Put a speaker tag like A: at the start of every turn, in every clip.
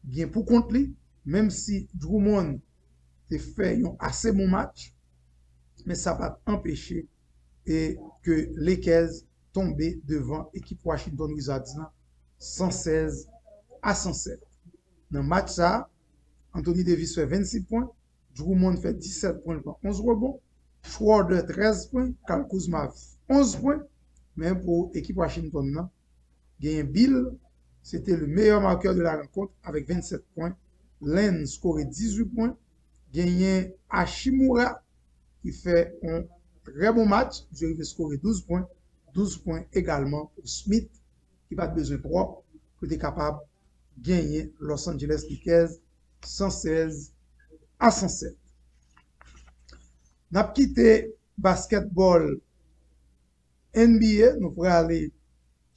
A: bien pour contre lui, même si Drummond a fait un assez bon match, mais ça va empêcher et que Lakers tombe devant l'équipe Washington Wizards 116-107. Dans le match, ça, Anthony Davis fait 26 points, Drummond fait 17 points, 11 rebonds, Schroeder 13 points, Kyle Kuzma 11 points, mais pour l'équipe Washington, Bill, c'était le meilleur marqueur de la rencontre avec 27 points. Len scoré 18 points. Gagné Hashimura qui fait un très bon match. Je vais scorer 12 points. 12 points également pour Smith qui va besoin de 3 pour être capable de gagner Los Angeles Lakers 116-107. Nous avons quitté basketball NBA. Nous pourrons aller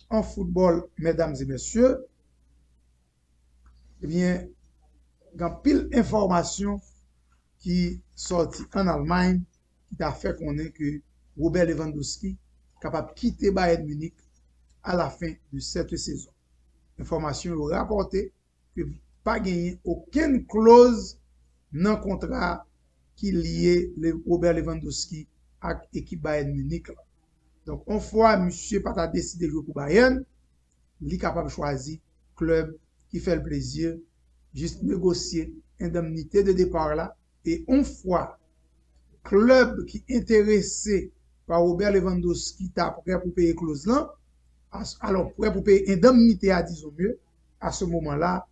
A: en football, mesdames et messieurs. Eh bien, il y a pile d'informations qui sortent en Allemagne qui a fait qu'on ait que Robert Lewandowski est capable de quitter Bayern Munich à la fin de cette saison. L'information rapportée que pas gagné aucune clause dans le contrat qui liait Robert Lewandowski à l'équipe Bayern Munich. Donc, une fois monsieur pas décidé de jouer pour Bayern, il est capable de choisir club qui fait le plaisir, juste négocier indemnité de départ là, et une fois club qui est intéressé par Robert Lewandowski est prêt pour payer clause là, alors prêt pour payer indemnité à disons mieux, à ce moment-là,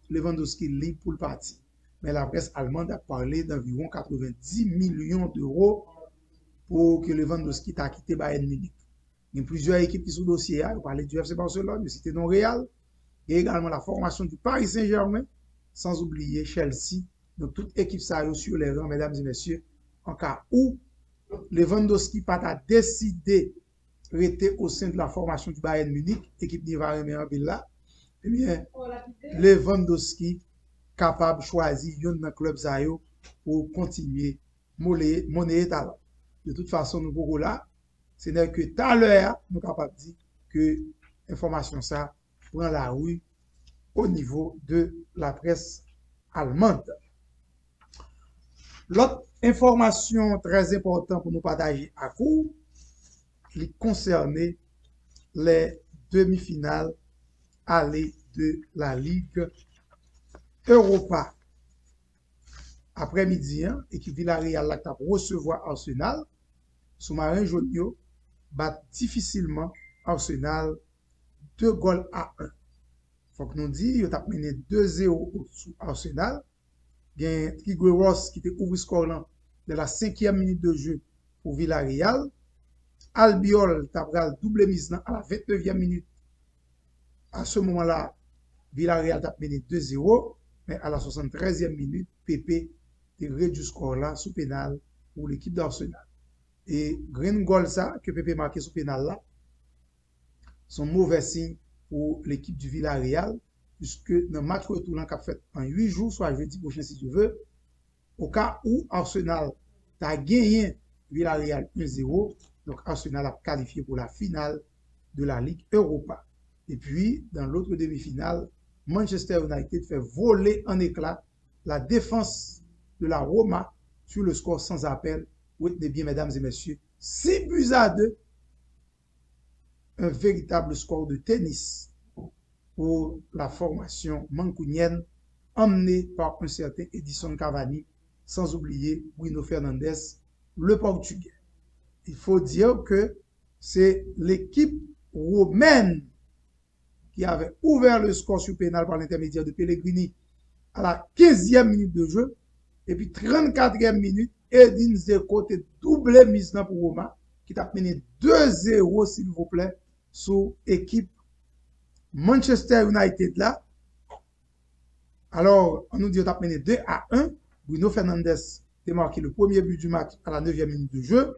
A: Lewandowski est libre pour le parti. Mais la presse allemande a parlé d'environ 90 millions d'euros pour que Lewandowski ait quitté Bayern Munich. Il y a plusieurs équipes qui sont dossiers. On parlait du FC Barcelone, du Cité Montréal, et également la formation du Paris Saint-Germain, sans oublier Chelsea. Donc, toute équipe ça sur les rangs, mesdames et messieurs, en cas où Lewandowski a décidé de rester au sein de la formation du Bayern Munich, équipe d'Ivar là, eh bien, Lewandowski capable de choisir un club Zayo pour continuer monnaie talent. De toute façon, nous pouvons là, ce n'est que tout à l'heure, nous sommes capables de dire que l'information ça prend la rue au niveau de la presse allemande. L'autre information très importante pour nous partager à court, qui concerne les demi-finales aller de la Ligue Europa. Après-midi, équipe Villarreal a recevoir Arsenal. Sous-marin Jonio bat difficilement Arsenal 2-1. Faut que nous disions, il a mené 2-0 sous Arsenal. Il y a Trigueros qui était ouvert score de la 5e minute de jeu pour Villarreal. Albiol a double mise à la 29e minute. À ce moment-là, Villarreal a mené 2-0, mais à la 73e minute, Pepe a réduit score là sous pénal pour l'équipe d'Arsenal. Et Green Goal ça que Pepe marqué sous pénal là, son mauvais signe pour l'équipe du Villarreal, puisque dans le match retour qu'a fait en 8 jours, soit jeudi prochain si tu veux, au cas où Arsenal a gagné Villarreal 1-0, donc Arsenal a qualifié pour la finale de la Ligue Europa. Et puis, dans l'autre demi-finale, Manchester United fait voler en éclats la défense de la Roma sur le score sans appel. Retenez bien, mesdames et messieurs, 6-2, un véritable score de tennis pour la formation mancunienne emmenée par un certain Edison Cavani, sans oublier Bruno Fernandes, le Portugais. Il faut dire que c'est l'équipe romaine qui avait ouvert le score sur pénal par l'intermédiaire de Pellegrini à la 15e minute de jeu. Et puis 34e minute, Edin Dzeko a doublé mise pour Roma, qui a mené 2-0, s'il vous plaît, sous équipe Manchester United là. Alors, on nous dit qu'on a mené 2-1. Bruno Fernandes a marqué le premier but du match à la 9e minute de jeu.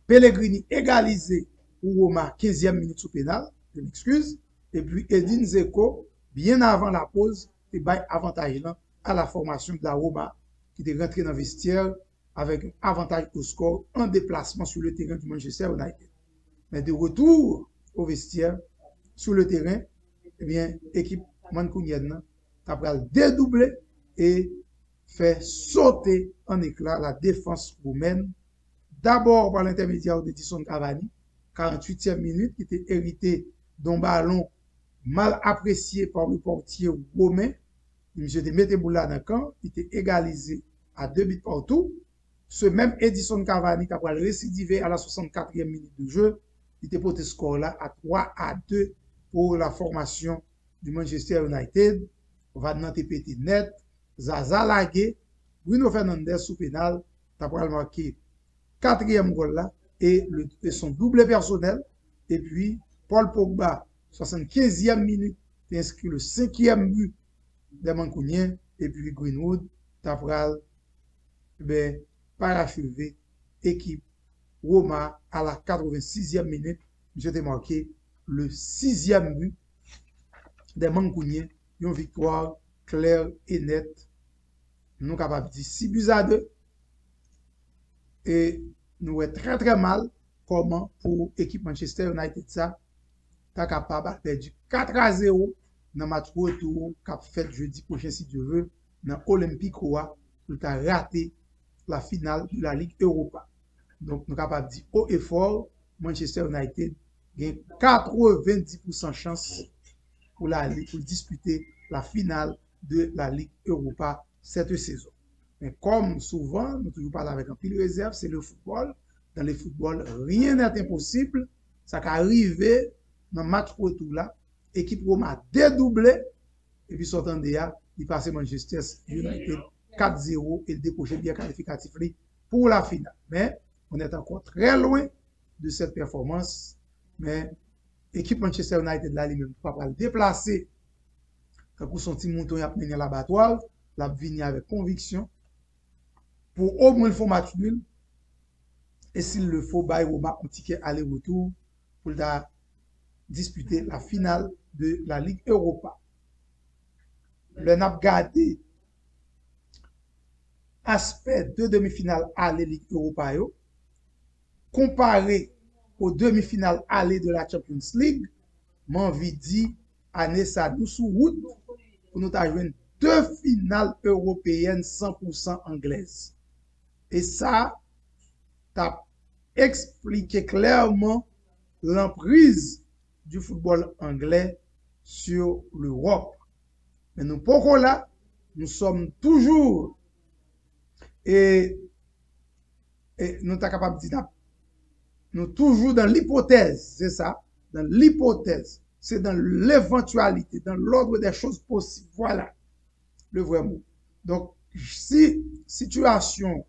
A: Pellegrini égalisé pour Roma, 15e minute sous pénal, je m'excuse. Et puis Edin Dzeko, bien avant la pause, il bail avantage à la formation de la Roma qui est rentré dans le vestiaire avec un avantage au score en déplacement sur le terrain du Manchester United. Mais de retour au vestiaire, sur le terrain, eh bien, équipe Mankounien t'a pral dédoubler et fait sauter en éclat la défense roumaine, d'abord par l'intermédiaire de Edison Cavani, 48e minute, qui était hérité d'un ballon mal apprécié par le portier roumain. Monsieur de Meteboula dans le camp, il était égalisé à 2 buts partout. Ce même Edison Cavani qui a récidivé à la 64e minute de jeu, il était porté score là à 3-2 pour la formation du Manchester United. Vadnan TPT net, Zaza Lagué, Bruno Fernandes sous pénal, t'as marqué 4e goal là et son double personnel. Et puis Paul Pogba, 75e minute, inscrit le 5e but des Mancouniens. Et puis Greenwood, t'as parachevé équipe Roma à la 86e minute. Monsieur a marqué le 6e but des Mancouniens. Une victoire claire et nette. Nous capables de dire 6 buts à 2. Et nous est très très mal comment pour l'équipe Manchester United ça t'as capable de perdre 4-0 dans le match retour qu'a fait jeudi prochain si Dieu veut dans Olympique Roa pour t'as raté la finale de la Ligue Europa. Donc nous capables de dire haut et fort Manchester United gagne 90% chance pour disputer la finale de la Ligue Europa cette saison. Mais comme souvent, nous toujours parlons avec un pile réserve, c'est le football. Dans le football, rien n'est impossible. Ça peut arriver dans le match retour là, équipe Roma dédoublé, et puis sortant de là, il passe Manchester United 4-0 et décrocher bien qualificatif pour la finale. Mais on est encore très loin de cette performance. Mais l'équipe Manchester United là, lui-même, pas le déplacer. Quand son petit mouton a mené l'abattoir, l'a venu avec conviction pour au moins le fond match nul. Et s'il le faut, bail Roma un ticket aller-retour pour disputer la finale de la Ligue Europa. Le n'a gardé aspect de demi-finale aller Ligue Europa comparé aux demi-finales aller de la Champions League, m'envie dit année ça nous sous route pour nous jouer 2 finales européennes 100% anglaises. Et ça t'a expliqué clairement l'emprise du football anglais sur l'Europe. Mais nous, pourquoi là, nous sommes toujours et nous sommes capables de dire, nous toujours dans l'hypothèse, c'est ça, dans l'hypothèse, c'est dans l'éventualité, dans l'ordre des choses possibles. Voilà le vrai mot. Donc, si situation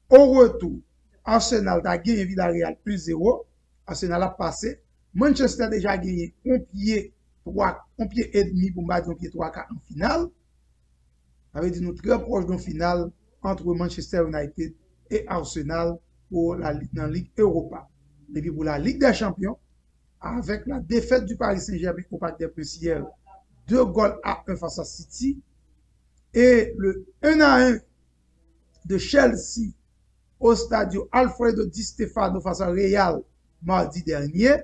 A: au retour, Arsenal a gagné Villarreal plus 0, Arsenal a passé, Manchester a déjà gagné un pied et demi pour battre un pied 3 en finale. Ça veut dire nous très proche d'une finale entre Manchester United et Arsenal pour la Ligue Europa. Et puis pour la Ligue des Champions, avec la défaite du Paris Saint-Germain au Parc des Princes hier, 2-1 face à City, et le 1-1 de Chelsea au stade Alfredo Di Stefano face à Real mardi dernier,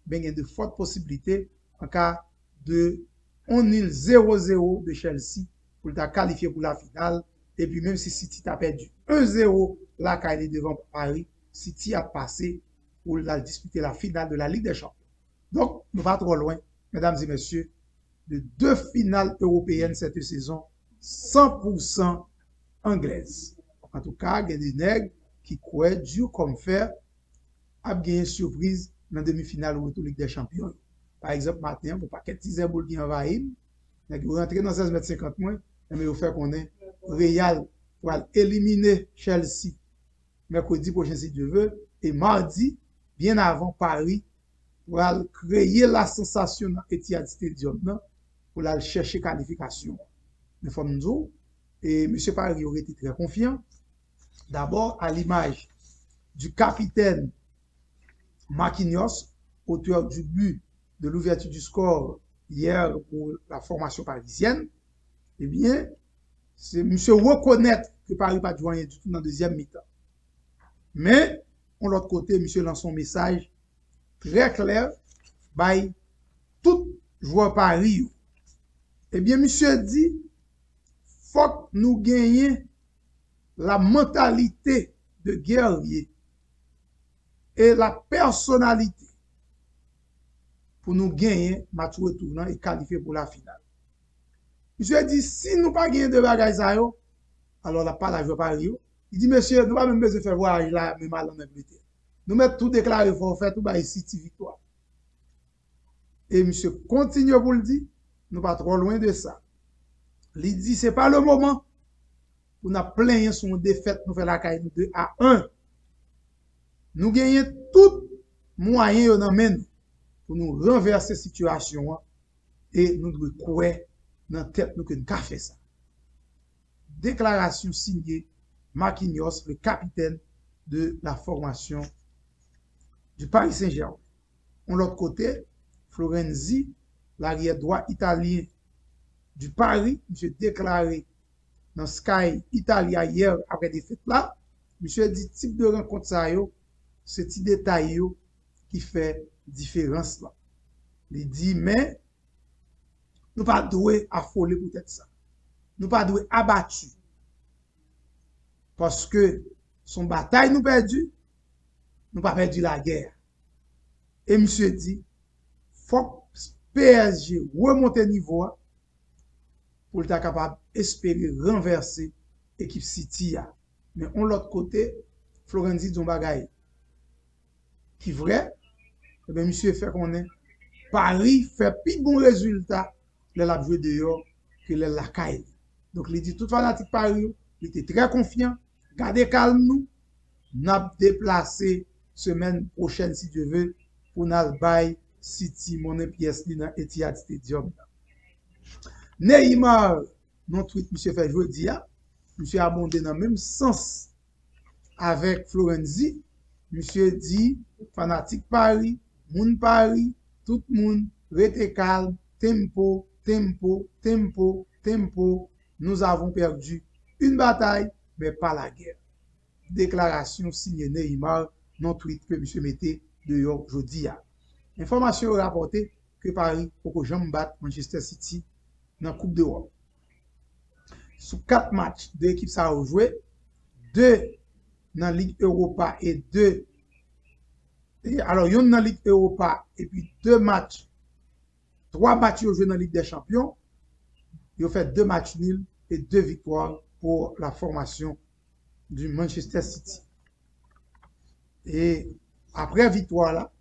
A: ben, il y a de fortes possibilités en cas de 1-0 de Chelsea pour ta qualifier pour la finale. Et puis même si City a perdu 1-0, là quand il est devant Paris, City a passé pour disputer la finale de la Ligue des Champions. Donc, nous pas trop loin, mesdames et messieurs, de 2 finales européennes cette saison, 100% anglaises. En tout cas, il y a des nègres qui croient dur comme fer à gagner surprise dans la demi-finale ou la Ligue des Champions. Par exemple, matin, pour pas qu'être 10 boules qui envahissent, vous rentrez dans 16,50 m moins, mais vous faites qu'on est Real pour éliminer Chelsea mercredi prochain si Dieu veut, et mardi, bien avant Paris, pour créer la sensation dans Etihad Stadium pour aller chercher qualification. Nous sommes nous, et M. Paris aurait été très confiant. D'abord, à l'image du capitaine Marquinhos, auteur du but de l'ouverture du score hier pour la formation parisienne, eh bien, c'est monsieur reconnaître que Paris n'a pas joué du tout dans la deuxième mi-temps. Mais, de l'autre côté, monsieur lance son message très clair, by tout joueur Paris, Eh bien, monsieur dit, faut que nous gagnions la mentalité de guerrier et la personnalité pour nous gagner match retournant et qualifier pour la finale. Monsieur dit, si nous pas gagner de bagages ça yo, alors la pas la joie par Rio. Il dit, monsieur, nous pas même besoin de faire voyage là, même à l'Angleterre. Nous mettons tout déclaré pour faire tout bail City victoire. Et monsieur continue pour le dire, nous pas trop loin de ça. Il dit, c'est pas le moment pour nous plaindre sur une défaite, nous faire la caille 2-1. Nous gagnons tout moyen dans nous pour nous renverser la situation et nous devons croire dans la tête nous que nous avons fait ça. Déclaration signée Marquinhos, le capitaine de la formation du Paris Saint-Germain. De l'autre côté, Florenzi, l'arrière droit italien du Paris, monsieur déclaré dans Sky Italia hier après des fêtes là, monsieur dit type de rencontre ça yo, ce petit détail yo qui fait différence là. Il dit mais nous pas doué affoler peut-être ça. Nous pas doué abattu. Parce que son bataille nous perdu, nous pas perdu la guerre. Et monsieur dit faut PSG remonter niveau pour être capable d'espérer renverser l'équipe City. Mais on l'autre côté, Florenzi dit bagay qui vrai, eh bien, monsieur fait qu'on est Paris fait plus bon résultat le la joué dehors que le la caille. Donc il dit tout fanatique Paris, il était très confiant, gardez calme nous, n'a déplacé semaine prochaine si Dieu veut pour nous bail City monnaie pièce dans Etihad Stadium. Neymar, non tweet monsieur fait jeudi, monsieur abondé dans le même sens avec Florenzi. Monsieur dit, fanatique Paris, moun Paris, tout le monde, rete calme, tempo, tempo, tempo, tempo. Nous avons perdu une bataille, mais pas la guerre. Déclaration signée Neymar, non tweet que monsieur mettait dehors jeudi. Information rapportée que Paris, pour jamais battre Manchester City dans la Coupe d'Europe. Sous 4 matchs, 2 équipes ça a joué, 2 dans la Ligue Europa et 2. Alors, il y a dans la Ligue Europa et puis 2 matchs, 3 matchs joués dans la Ligue des Champions. Ils ont fait 2 matchs nuls et 2 victoires pour la formation du Manchester City. Et après victoire là,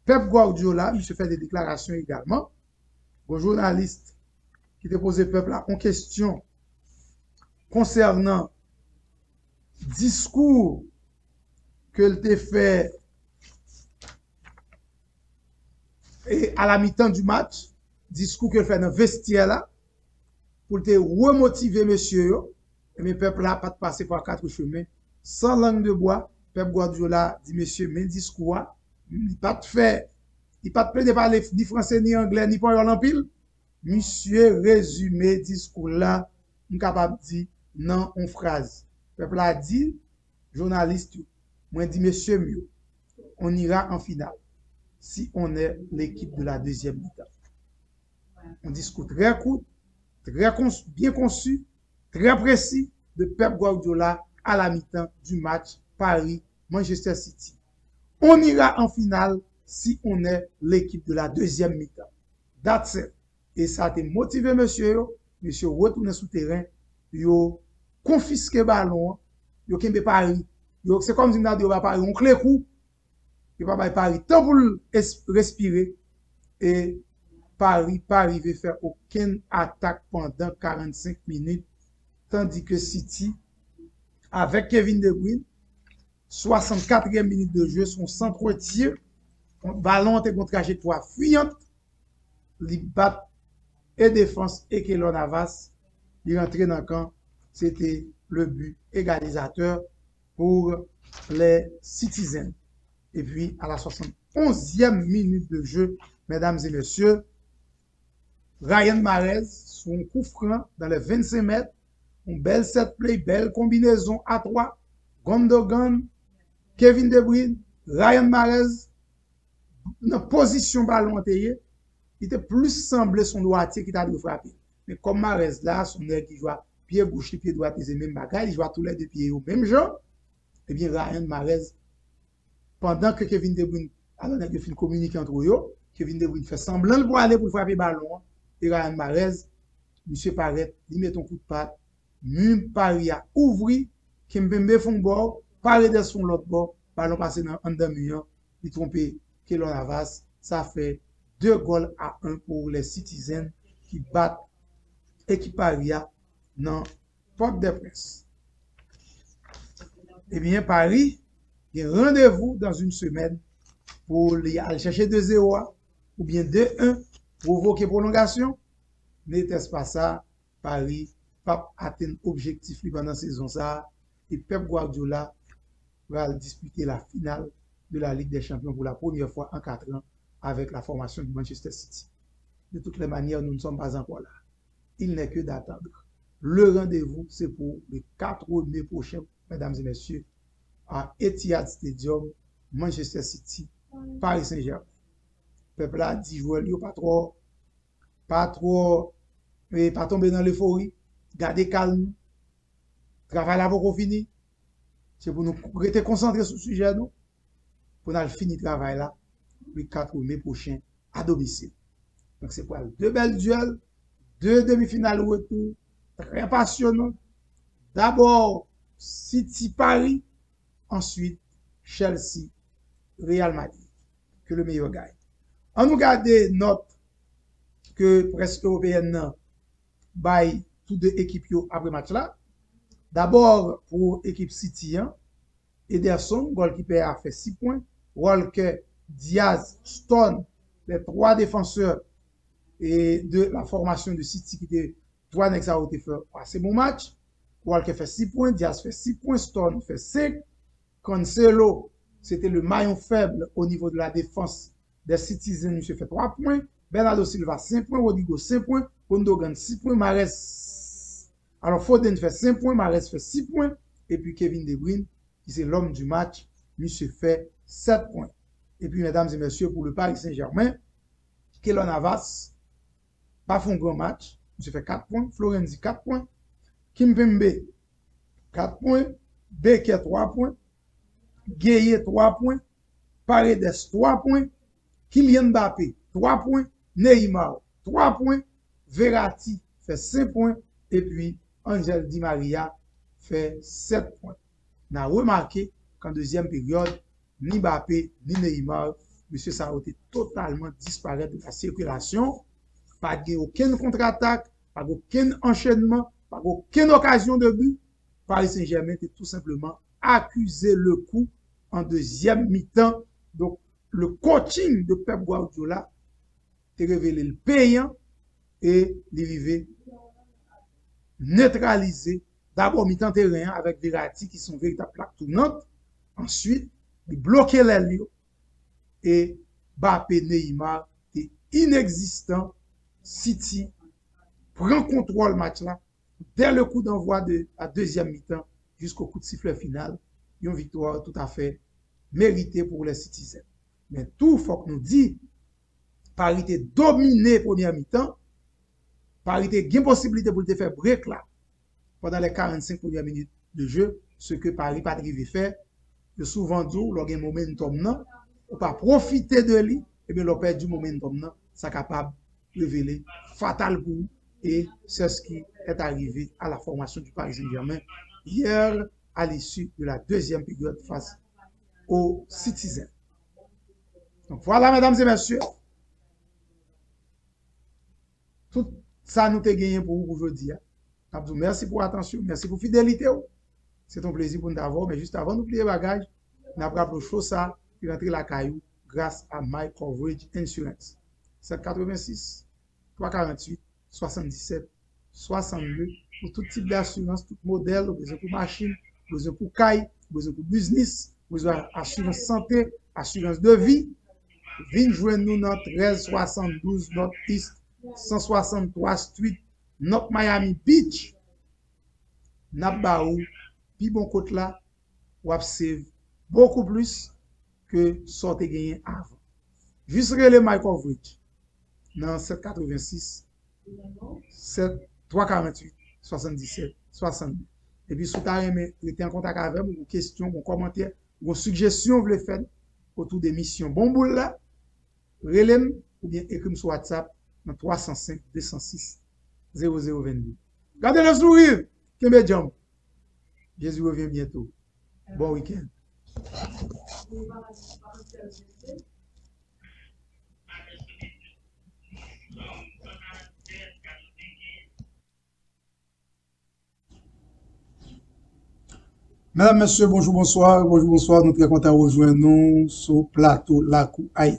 A: Pep Guardiola, il se fait des déclarations également. Un journaliste qui te posé Pep là en question concernant discours que il t'a fait et à la mi-temps du match, discours qu'il fait dans le vestiaire là, pour te remotiver monsieur, et mes peuples là, pas de passer par 4 chemins, sans langue de bois, Pep Guardiola dit monsieur, mais discours, il pas de fait, il pas de plaisir de parler ni français, ni anglais, ni pas en pile. Monsieur résumé discours là, on capable de dire non en phrase. Peuple a dit, journaliste, moi dit monsieur mieux, on ira en finale si on est l'équipe de la deuxième mi-temps. Un discours très court, bien conçu, très précis de Pep Guardiola à la mi-temps du match Paris-Manchester City. On ira en finale si on est l'équipe de la deuxième mi-temps. That's it. Et ça a été motivé, monsieur. Monsieur retourne sous terrain. Yo confisqué ballon. Yo kembe Paris. C'est comme si on a dit, on va Paris, on clé coup. Il va Paris. Tant pour respirer. Et Paris pas arrivé à faire aucune attaque pendant 45 minutes. Tandis que City, avec Kevin De Bruyne, 64e minute de jeu, son centre tir, ballon était contre trajectoire fuyante, il bat et défense et Keylor Navas, il rentrait dans le camp, c'était le but égalisateur pour les Citizens. Et puis, à la 71e minute de jeu, mesdames et messieurs, Ryan Mahrez, son coup franc dans les 25 mètres, une belle set play, belle combinaison à 3, Gundogan, Kevin De Bruyne, Ryan Mahrez, dans position ballon il était plus semblé son droitier qui t'a dû frapper. mais comme Marez là, son nègre qui joue pied gauche et pied droit, c'est même bagaille, il joue tous les deux pieds au même genre, eh bien, Ryan Marez, pendant que Kevin De Bruyne, alors nègre fin communiquer entre eux, Kevin De Bruyne fait semblant pour aller pour frapper ballon, et Ryan Marez, monsieur Paret, il met un coup de patte, même Paris a ouvri, Kimpembe font bord, Paredes font l'autre bord, ballon passé dans un demi-heure, il trompe Keylor Navas, ça fait 2-1 pour les Citizens qui battent l'équipe Paris dans Porte des Princes. Eh bien, Paris, il y a rendez-vous dans une semaine pour aller chercher 2-0 ou bien 2-1 pour provoquer prolongation. N'était-ce pas ça, Paris pas atteindre l'objectif pendant la saison ça et Pep Guardiola va disputer la finale de la Ligue des Champions pour la première fois en 4 ans avec la formation du Manchester City. De toutes les manières, nous ne sommes pas encore là. Il n'est que d'attendre. Le rendez-vous, c'est pour le 4 mai prochain, mesdames et messieurs, à Etihad Stadium, Manchester City, Paris Saint-Germain. Peuple a dit jouer, pas tomber dans l'euphorie, garder calme, travail là pour finir. C'est pour nous rester concentrés sur le sujet, nous, pour nous finir le travail là, le 4 mai prochain, à domicile. Donc, c'est pour deux belles duels, 2 demi-finales retour, très passionnants. D'abord, City-Paris, ensuite, Chelsea-Real Madrid. Que le meilleur gagne. On nous garde note que presque européenne by toutes deux équipes après match là. D'abord, pour l'équipe City, Ederson, goalkeeper, a fait 6 points. Walker, Diaz, Stone, les 3 défenseurs et de la formation de City qui étaient 3 nègres ça a été fait assez bon match. Walker fait 6 points, Diaz fait 6 points, Stone fait 5. Cancelo, c'était le maillon faible au niveau de la défense des Citizens, monsieur fait 3 points. Bernardo Silva 5 points, Rodrigo 5 points, Gundogan 6 points, Mahrez. Alors Foden fait 5 points, Mahrez fait 6 points, et puis Kevin De Bruyne, qui c'est l'homme du match, monsieur fait 7 points. Et puis, mesdames et messieurs, pour le Paris Saint-Germain, Keylor Navas, pas fait un grand match, monsieur fait 4 points, Florenzi 4 points, Kimpembe 4 points, Becker 3 points, Gueye 3 points, Paredes 3 points, Kylian Mbappé 3 points, Neymar 3 points, Verratti fait 5 points, et puis Angel Di Maria fait 7 points. On a remarqué qu'en deuxième période, ni Mbappé, ni Neymar, monsieur ça a été totalement disparu de la circulation, pas de aucune contre-attaque, pas aucun enchaînement, pas aucune occasion de but. Paris Saint-Germain était tout simplement accusé le coup en deuxième mi-temps. Donc, le coaching de Pep Guardiola est révélé le payant et l'arrivée neutralisé. D'abord, mi-temps terrain avec Verratti qui sont véritables plaques tournantes. Ensuite, il bloquait les lieux et Mbappé, Neymar est inexistant. City prend contrôle match là dès le coup d'envoi de la deuxième mi-temps jusqu'au coup de sifflet final. Une victoire tout à fait méritée pour les Citizens. Mais tout faut que nous dit, Paris était dominé première mi-temps, Paris était une possibilité pour te faire break là pendant les 45 premières minutes de jeu, ce que Paris pas arrivé faire. De souvent dit, lors d'un momentum non, ou pas profiter de lui, et bien l'on du momentum non, ça capable de révéler fatal pour vous. Et c'est ce qui est arrivé à la formation du Paris Saint-Germain hier à l'issue de la deuxième période face aux Citizens. Donc voilà, mesdames et messieurs, tout ça nous a gagné pour vous aujourd'hui. Merci pour l'attention, merci pour la fidélité. C'est un plaisir pour nous avoir, mais juste avant d'oublier les bagages, nous avons appris chose ça et rentrer la caillou grâce à My Coverage Insurance. 786 348 77 62 pour tout type d'assurance, tout modèle, besoin pour machine, besoin pour caille, besoin pour business, besoin assurance santé, assurance de vie. Venez joindre nous dans 1372 North East 163 Street, North Miami Beach. Nabaou, puis bon côté là, ou save beaucoup plus que sortez gagné avant. Juste relais My Coverage dans 786 7 348 77 62. Et puis, si vous avez été en contact avec moi, vos questions, vos commentaires, vos suggestions, vous les faites autour des missions bon boule là, relève ou bien écrivez sur WhatsApp dans 305 206 0022. Gardez le sourire, Kembe Jam. Jésus revient bientôt. Bon week-end. Mesdames, Messieurs, bonjour, bonsoir. Bonjour, bonsoir. Nous sommes très contents de rejoindre nous sur le plateau Lakou Haïti.